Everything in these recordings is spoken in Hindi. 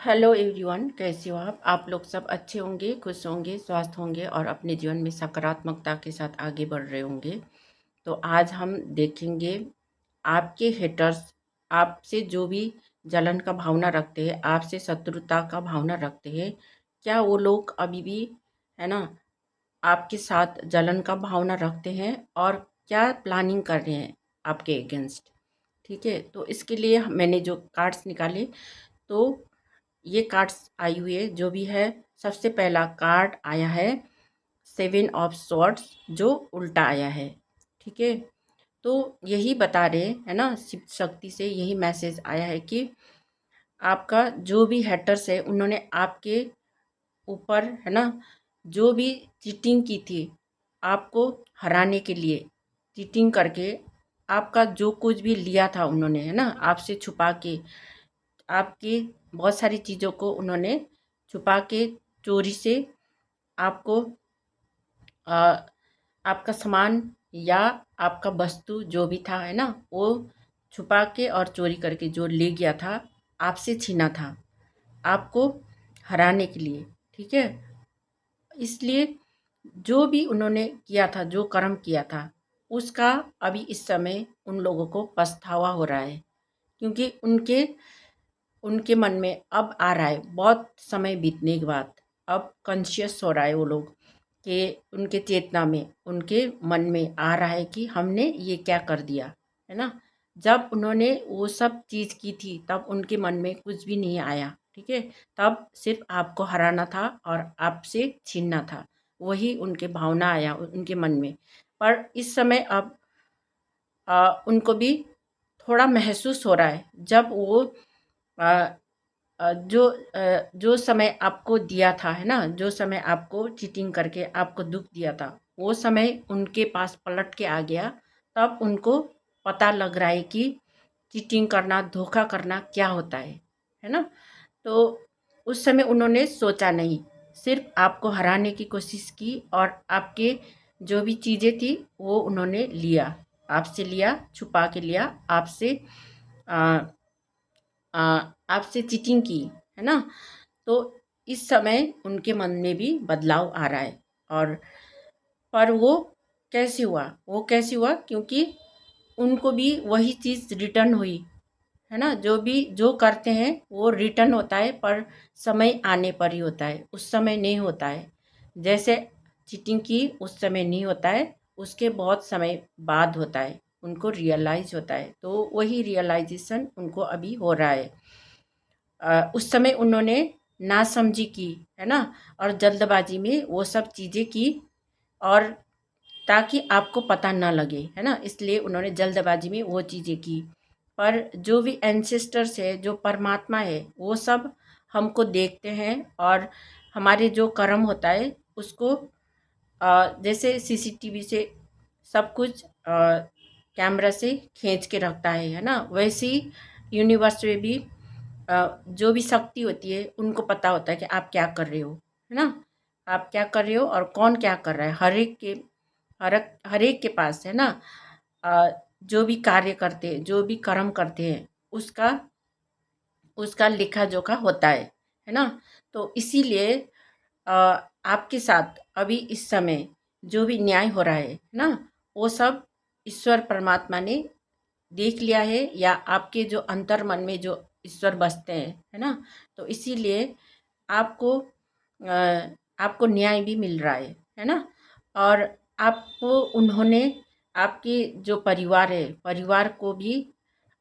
हेलो एवरीवन, कैसे हो आप लोग सब अच्छे होंगे, खुश होंगे, स्वस्थ होंगे और अपने जीवन में सकारात्मकता के साथ आगे बढ़ रहे होंगे। तो आज हम देखेंगे आपके हेटर्स आपसे जो भी जलन का भावना रखते हैं, आपसे शत्रुता का भावना रखते हैं, क्या वो लोग अभी भी है ना आपके साथ जलन का भावना रखते हैं और क्या प्लानिंग कर रहे हैं आपके अगेंस्ट। ठीक है, तो इसके लिए मैंने जो कार्ड्स निकाले, तो ये कार्ड्स आई हुई है जो भी है। सबसे पहला कार्ड आया है 7 ऑफ स्वॉर्ड्स, जो उल्टा आया है। ठीक है, तो यही बता रहे है ना, शिव शक्ति से यही मैसेज आया है कि आपका जो भी हेटर्स है उन्होंने आपके ऊपर है ना जो भी चीटिंग की थी, आपको हराने के लिए चीटिंग करके आपका जो कुछ भी लिया था उन्होंने है ना आपसे छुपा के, आपकी बहुत सारी चीज़ों को उन्होंने छुपा के चोरी से आपको आ, आपका सामान या आपका वस्तु जो भी था है ना, वो छुपा के और चोरी करके जो ले गया था, आपसे छीना था आपको हराने के लिए। ठीक है, इसलिए जो भी उन्होंने किया था, जो कर्म किया था, उसका अभी इस समय उन लोगों को पछतावा हो रहा है, क्योंकि उनके उनके मन में अब आ रहा है, बहुत समय बीतने के बाद अब कॉन्शियस हो रहा है वो लोग, कि उनके चेतना में, उनके मन में आ रहा है कि हमने ये क्या कर दिया है ना। जब उन्होंने वो सब चीज़ की थी तब उनके मन में कुछ भी नहीं आया। ठीक है, तब सिर्फ आपको हराना था और आपसे छीनना था, वही उनके भावना आया उनके मन में। पर इस समय अब उनको भी थोड़ा महसूस हो रहा है, जब वो अ, जो समय आपको दिया था है ना, जो समय आपको चीटिंग करके आपको दुख दिया था, वो समय उनके पास पलट के आ गया। तब उनको पता लग रहा है कि चीटिंग करना, धोखा करना क्या होता है ना। तो उस समय उन्होंने सोचा नहीं, सिर्फ आपको हराने की कोशिश की और आपके जो भी चीज़ें थी वो उन्होंने लिया, आपसे लिया, छुपा के लिया, आपसे आ, आपसे चीटिंग की है ना। तो इस समय उनके मन में भी बदलाव आ रहा है। और पर वो कैसे हुआ क्योंकि उनको भी वही चीज़ रिटर्न हुई है ना। जो भी जो करते हैं वो रिटर्न होता है, पर समय आने पर ही होता है, उस समय नहीं होता है। जैसे चीटिंग की उस समय नहीं होता है, उसके बहुत समय बाद होता है, उनको रियलाइज होता है। तो वही रियलाइजेशन उनको अभी हो रहा है। उस समय उन्होंने नासमझी की है ना, और जल्दबाजी में वो सब चीज़ें की, और ताकि आपको पता ना लगे है ना, इसलिए उन्होंने जल्दबाजी में वो चीज़ें की। पर जो भी एंसेस्टर्स है, जो परमात्मा है, वो सब हमको देखते हैं और हमारे जो कर्म होता है उसको जैसे सीसीटीवी से सब कुछ कैमरा से खींच के रखता है ना, वैसे ही यूनिवर्स में भी जो भी शक्ति होती है उनको पता होता है कि आप क्या कर रहे हो है ना, आप क्या कर रहे हो और कौन क्या कर रहा है। हर एक के पास है ना जो भी कार्य करते हैं, जो भी कर्म करते हैं, उसका उसका लेखा जोखा होता है ना। तो इसीलिए आपके साथ अभी इस समय जो भी न्याय हो रहा है ना, वो सब ईश्वर परमात्मा ने देख लिया है, या आपके जो अंतर मन में जो ईश्वर बसते हैं है ना। तो इसीलिए आपको आपको न्याय भी मिल रहा है ना। और आपको उन्होंने आपके जो परिवार है, परिवार को भी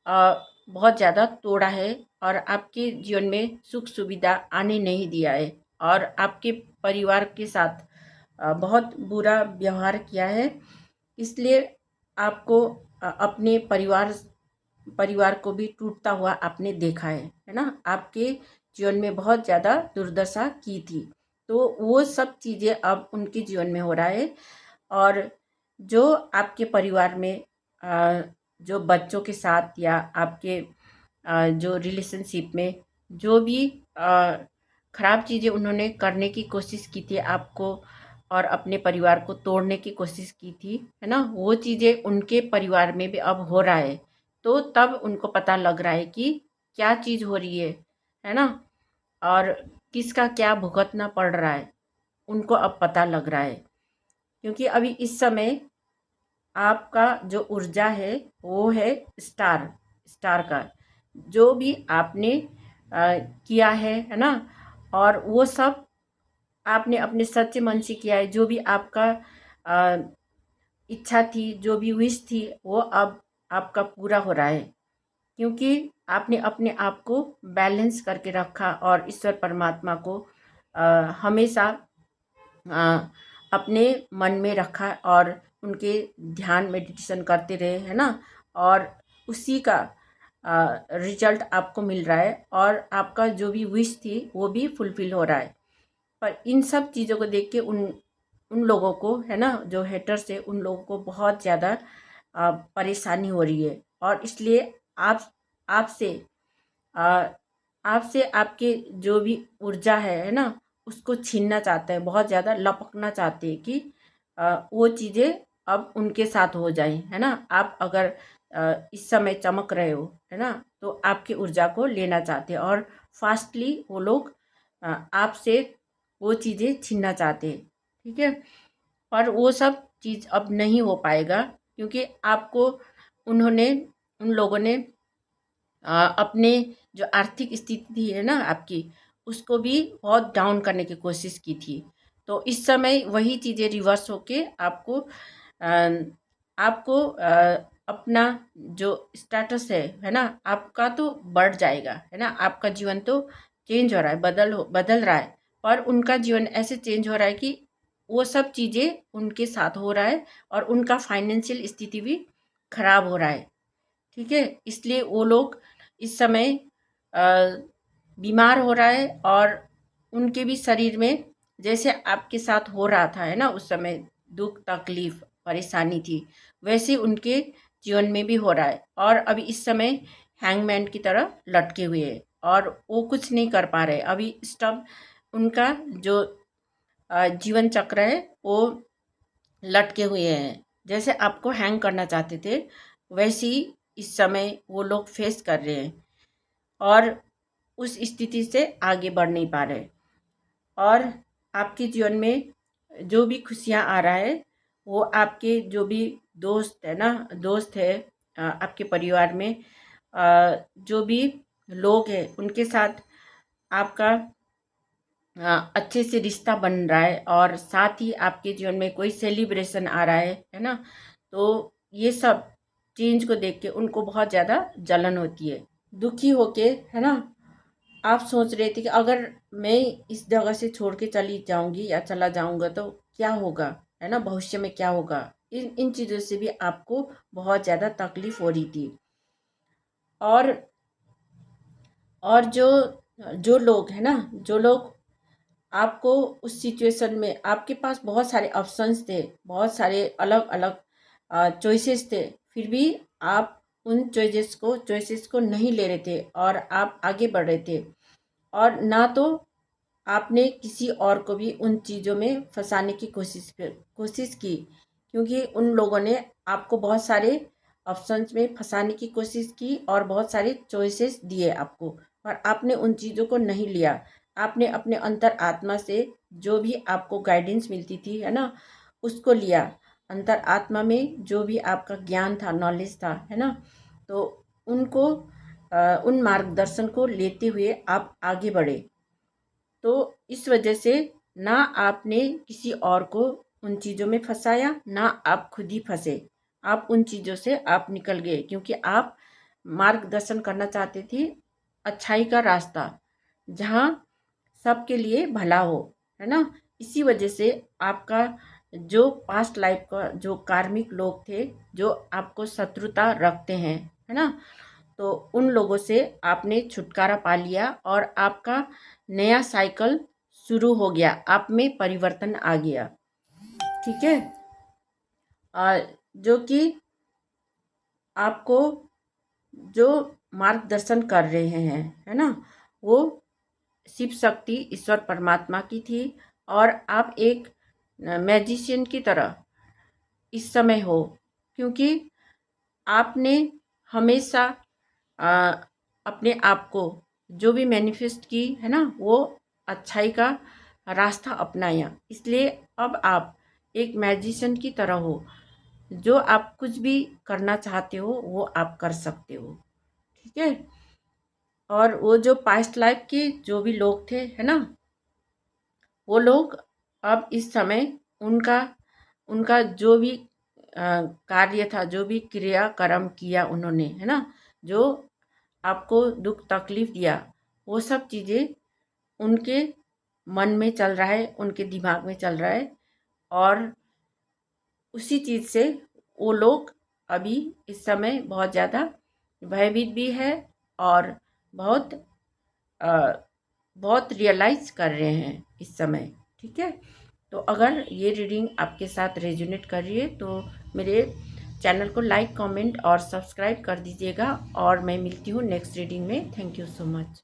बहुत ज़्यादा तोड़ा है और आपके जीवन में सुख सुविधा आने नहीं दिया है, और आपके परिवार के साथ बहुत बुरा व्यवहार किया है। इसलिए आपको अपने परिवार को भी टूटता हुआ आपने देखा है ना। आपके जीवन में बहुत ज़्यादा दुर्दशा की थी, तो वो सब चीज़ें अब उनके जीवन में हो रहा है। और जो आपके परिवार में जो बच्चों के साथ या आपके जो रिलेशनशिप में जो भी ख़राब चीज़ें उन्होंने करने की कोशिश की थी आपको, और अपने परिवार को तोड़ने की कोशिश की थी है ना, वो चीज़ें उनके परिवार में भी अब हो रहा है। तो तब उनको पता लग रहा है कि क्या चीज़ हो रही है ना। और किसका क्या भुगतना पड़ रहा है उनको अब पता लग रहा है। क्योंकि अभी इस समय आपका जो ऊर्जा है वो है स्टार स्टार का, जो भी आपने किया है ना, और वो सब आपने अपने सच्चे मन से किया है। जो भी आपका अ, इच्छा थी, जो भी विश थी, वो अब आपका पूरा हो रहा है। क्योंकि आपने अपने आप को बैलेंस करके रखा और ईश्वर परमात्मा को अ, हमेशा अ, अपने मन में रखा और उनके ध्यान मेडिटेशन करते रहे, है ना। और उसी का रिजल्ट आपको मिल रहा है और आपका जो भी विश थी वो भी फुलफिल हो रहा है। पर इन सब चीज़ों को देख के उन उन लोगों को, है ना, जो हेटर्स है, उन लोगों को बहुत ज़्यादा परेशानी हो रही है। और इसलिए आपसे अ, आपसे आपके जो भी ऊर्जा है ना, उसको छीनना चाहते हैं, बहुत ज़्यादा लपकना चाहते हैं कि वो चीज़ें अब उनके साथ हो जाए, है ना। आप अगर इस समय चमक रहे हो, है ना, तो आपकी ऊर्जा को लेना चाहते हैं और फास्टली वो लोग आपसे वो चीज़ें छीनना चाहते हैं। ठीक है। पर वो सब चीज़ अब नहीं हो पाएगा, क्योंकि आपको उन्होंने उन लोगों ने अपने जो आर्थिक स्थिति है ना आपकी, उसको भी बहुत डाउन करने की कोशिश की थी। तो इस समय वही चीज़ें रिवर्स होके आपको अपना जो स्टेटस है ना, आपका तो बढ़ जाएगा, है ना। आपका जीवन तो चेंज हो रहा है, बदल रहा है। पर उनका जीवन ऐसे चेंज हो रहा है कि वो सब चीज़ें उनके साथ हो रहा है और उनका फाइनेंशियल स्थिति भी खराब हो रहा है। ठीक है। इसलिए वो लोग इस समय अ, बीमार हो रहा है और उनके भी शरीर में जैसे आपके साथ हो रहा था, है ना, उस समय दुख तकलीफ परेशानी थी, वैसे उनके जीवन में भी हो रहा है। और अभी इस समय हैंगमैन की तरह लटके हुए हैं और वो कुछ नहीं कर पा रहे अभी। स्टब उनका जो जीवन चक्र है वो लटके हुए हैं। जैसे आपको हैंग करना चाहते थे, वैसे ही इस समय वो लोग फेस कर रहे हैं और उस स्थिति से आगे बढ़ नहीं पा रहे। और आपके जीवन में जो भी खुशियाँ आ रहा है, वो आपके जो भी दोस्त है ना, दोस्त है आपके परिवार में जो भी लोग हैं, उनके साथ आपका अच्छे से रिश्ता बन रहा है और साथ ही आपके जीवन में कोई सेलिब्रेशन आ रहा है ना। तो ये सब चेंज को देख के उनको बहुत ज़्यादा जलन होती है, दुखी होके, है ना। आप सोच रहे थे कि अगर मैं इस जगह से छोड़ के चली जाऊंगी या चला जाऊंगा तो क्या होगा, है ना, भविष्य में क्या होगा। इन इन चीज़ों से भी आपको बहुत ज़्यादा तकलीफ हो रही थी। और और जो जो लोग है ना, जो लोग आपको उस सिचुएशन में, आपके पास बहुत सारे ऑप्शंस थे, बहुत सारे अलग अलग चॉइसेस थे, फिर भी आप उन चॉइसेस को नहीं ले रहे थे और आप आगे बढ़ रहे थे। और ना तो आपने किसी और को भी उन चीज़ों में फंसाने की कोशिश की, क्योंकि उन लोगों ने आपको बहुत सारे ऑप्शंस में फंसाने की कोशिश की और बहुत सारे चॉइसेस दिए आपको, पर आपने उन चीज़ों को नहीं लिया। आपने अपने अंतर आत्मा से जो भी आपको गाइडेंस मिलती थी, है ना, उसको लिया। अंतर आत्मा में जो भी आपका ज्ञान था, नॉलेज था, है ना, तो उनको उन मार्गदर्शन को लेते हुए आप आगे बढ़े। तो इस वजह से ना आपने किसी और को उन चीज़ों में फंसाया, ना आप खुद ही फंसे। आप उन चीज़ों से आप निकल गए, क्योंकि आप मार्गदर्शन करना चाहते थे अच्छाई का रास्ता, जहाँ सबके लिए भला हो, है ना। इसी वजह से आपका जो पास्ट लाइफ का जो कार्मिक लोग थे, जो आपको शत्रुता रखते हैं, है ना, तो उन लोगों से आपने छुटकारा पा लिया और आपका नया साइकिल शुरू हो गया, आप में परिवर्तन आ गया। ठीक है। जो कि आपको जो मार्गदर्शन कर रहे हैं, है ना, वो शिव शक्ति ईश्वर परमात्मा की थी। और आप एक मैजिशियन की तरह इस समय हो, क्योंकि आपने हमेशा अ, अपने आप को जो भी मैनिफेस्ट की है ना, वो अच्छाई का रास्ता अपनाया। इसलिए अब आप एक मैजिशियन की तरह हो, जो आप कुछ भी करना चाहते हो वो आप कर सकते हो। ठीक है। और वो जो पास्ट लाइफ के जो भी लोग थे है ना, वो लोग अब इस समय उनका उनका जो भी कार्य था, जो भी क्रिया कर्म किया उन्होंने है ना, जो आपको दुख तकलीफ दिया, वो सब चीज़ें उनके मन में चल रहा है, उनके दिमाग में चल रहा है। और उसी चीज़ से वो लोग अभी इस समय बहुत ज़्यादा भयभीत भी है और बहुत अ, बहुत रियलाइज कर रहे हैं इस समय। ठीक है। तो अगर ये रीडिंग आपके साथ रेजोनेट कर रही है तो मेरे चैनल को लाइक कमेंट और सब्सक्राइब कर दीजिएगा। और मैं मिलती हूँ नेक्स्ट रीडिंग में। Thank you so much.